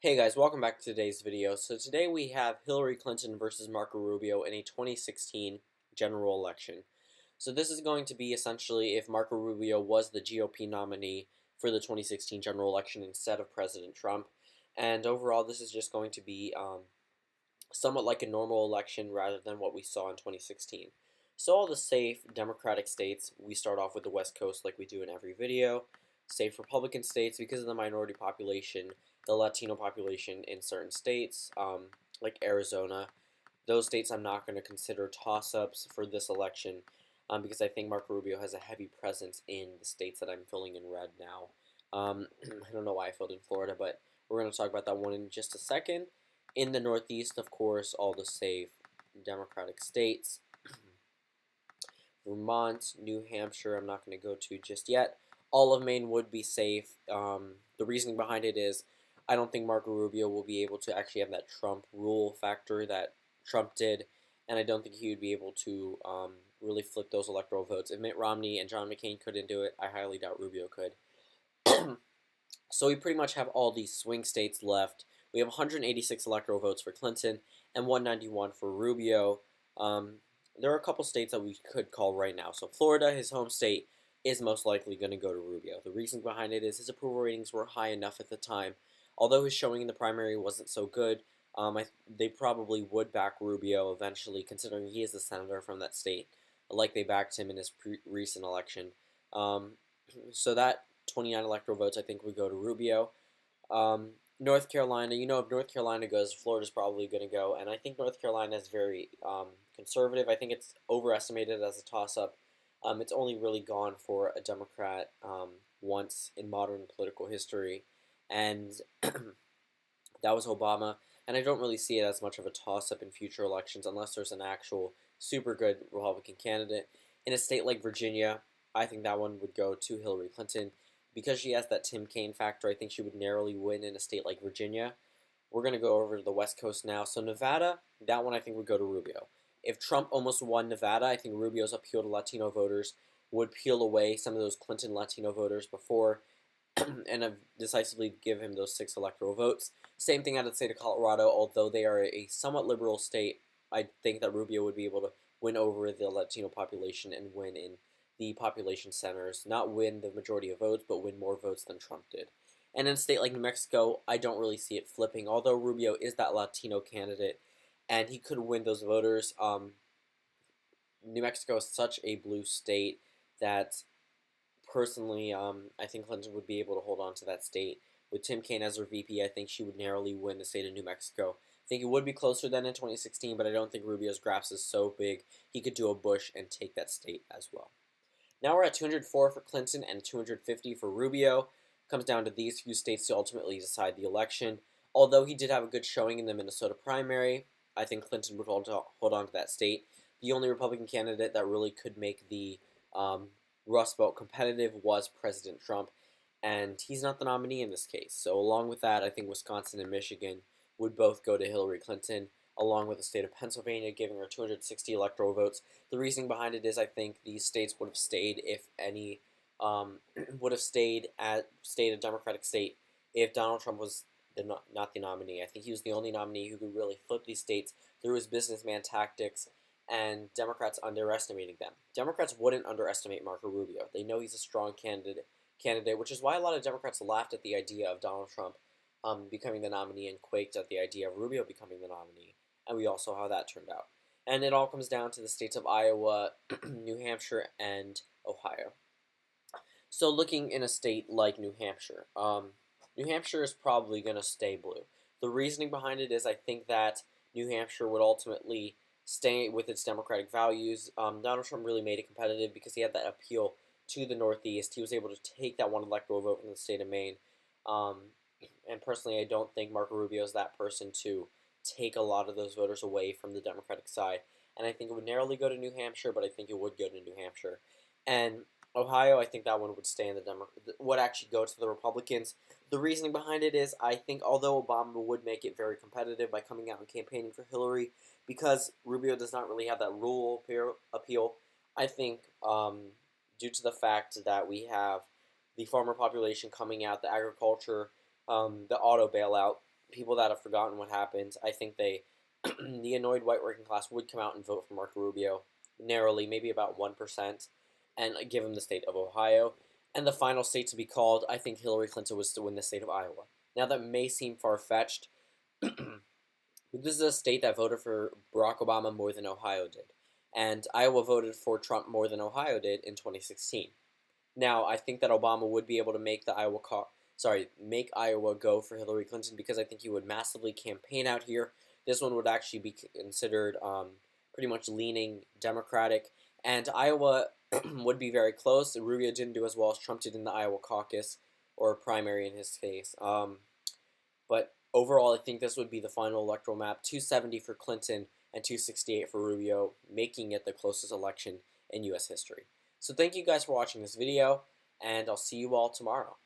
Hey guys, welcome back to today's video. So today we have Hillary Clinton versus Marco Rubio in a 2016 general election. So this is going to be essentially if Marco Rubio was the GOP nominee for the 2016 general election instead of President Trump. And overall, this is just going to be somewhat like a normal election rather than what we saw in 2016. So all the safe Democratic states, we start off with the West Coast like we do in every video. Safe Republican states, because of the minority population, the Latino population in certain states, like Arizona. Those states I'm not going to consider toss-ups for this election because I think Marco Rubio has a heavy presence in the states that I'm filling in red now. I don't know why I filled in Florida, but we're going to talk about that one in just a second. In the Northeast, of course, all the safe Democratic states. Vermont, New Hampshire, I'm not going to go to just yet. All of Maine would be safe. The reasoning behind it is I don't think Marco Rubio will be able to actually have that Trump rule factor that Trump did, and I don't think he would be able to really flip those electoral votes. If Mitt Romney and John McCain couldn't do it, I highly doubt Rubio could. So we pretty much have all these swing states left. We have 186 electoral votes for Clinton and 191 for Rubio. There are a couple states that we could call right now. So Florida, his home state, is most likely going to go to Rubio. The reason behind it is his approval ratings were high enough at the time. Although his showing in the primary wasn't so good, they probably would back Rubio eventually, considering he is a senator from that state, like they backed him in his recent election. So that 29 electoral votes, I think, would go to Rubio. North Carolina, if North Carolina goes, Florida's probably going to go, and I think North Carolina is very conservative. I think it's overestimated as a toss-up. It's only really gone for a Democrat once in modern political history, and that was Obama. And I don't really see it as much of a toss-up in future elections unless there's an actual super good Republican candidate. In a state like Virginia, I think that one would go to Hillary Clinton. Because she has that Tim Kaine factor, I think she would narrowly win in a state like Virginia. We're going to go over to the West Coast now. So Nevada, that one I think would go to Rubio. If Trump almost won Nevada, I think Rubio's appeal to Latino voters would peel away some of those Clinton Latino voters before and decisively give him those 6 electoral votes. Same thing out of the state of Colorado, although they are a somewhat liberal state. I think that Rubio would be able to win over the Latino population and win in the population centers, not win the majority of votes, but win more votes than Trump did. And in a state like New Mexico, I don't really see it flipping, although Rubio is that Latino candidate, and he could win those voters. New Mexico is such a blue state that personally, I think Clinton would be able to hold on to that state. With Tim Kaine as her VP, I think she would narrowly win the state of New Mexico. I think it would be closer than in 2016, but I don't think Rubio's grasp is so big he could do a Bush and take that state as well. Now we're at 204 for Clinton and 250 for Rubio. Comes down to these few states to ultimately decide the election. Although he did have a good showing in the Minnesota primary, I think Clinton would hold on to that state. The only Republican candidate that really could make the Rust Belt competitive was President Trump, and he's not the nominee in this case. So along with that, I think Wisconsin and Michigan would both go to Hillary Clinton, along with the state of Pennsylvania, giving her 260 electoral votes. The reasoning behind it is I think these states would have stayed, if any, would have stayed a Democratic state if Donald Trump was not the nominee. I think he was the only nominee who could really flip these states through his businessman tactics, and Democrats underestimating them. Democrats wouldn't underestimate Marco Rubio. They know he's a strong candidate, which is why a lot of Democrats laughed at the idea of Donald Trump becoming the nominee and quaked at the idea of Rubio becoming the nominee. And we all saw how that turned out. And it all comes down to the states of Iowa, New Hampshire, and Ohio. So looking in a state like New Hampshire, New Hampshire is probably going to stay blue. The reasoning behind it is I think that New Hampshire would ultimately stay with its democratic values. Donald Trump really made it competitive because he had that appeal to the Northeast. He was able to take that one electoral vote from the state of Maine. And personally, I don't think Marco Rubio is that person to take a lot of those voters away from the Democratic side. And I think it would narrowly go to New Hampshire, but I think it would go to New Hampshire. And Ohio, I think that one would stay in the would actually go to the Republicans. The reasoning behind it is I think although Obama would make it very competitive by coming out and campaigning for Hillary, because Rubio does not really have that rural appeal, I think due to the fact that we have the farmer population coming out, the agriculture, the auto bailout, people that have forgotten what happened, I think they, the annoyed white working class would come out and vote for Marco Rubio narrowly, maybe about 1%, and give him the state of Ohio. And the final state to be called, I think Hillary Clinton was to win the state of Iowa. Now, that may seem far fetched. This is a state that voted for Barack Obama more than Ohio did. And Iowa voted for Trump more than Ohio did in 2016. Now, I think that Obama would be able to make the make Iowa go for Hillary Clinton because I think he would massively campaign out here. This one would actually be considered pretty much leaning Democratic, and Iowa would be very close. Rubio didn't do as well as Trump did in the Iowa caucus, or primary in his case. But overall, I think this would be the final electoral map: 270 for Clinton and 268 for Rubio, making it the closest election in U.S. history. So thank you guys for watching this video, and I'll see you all tomorrow.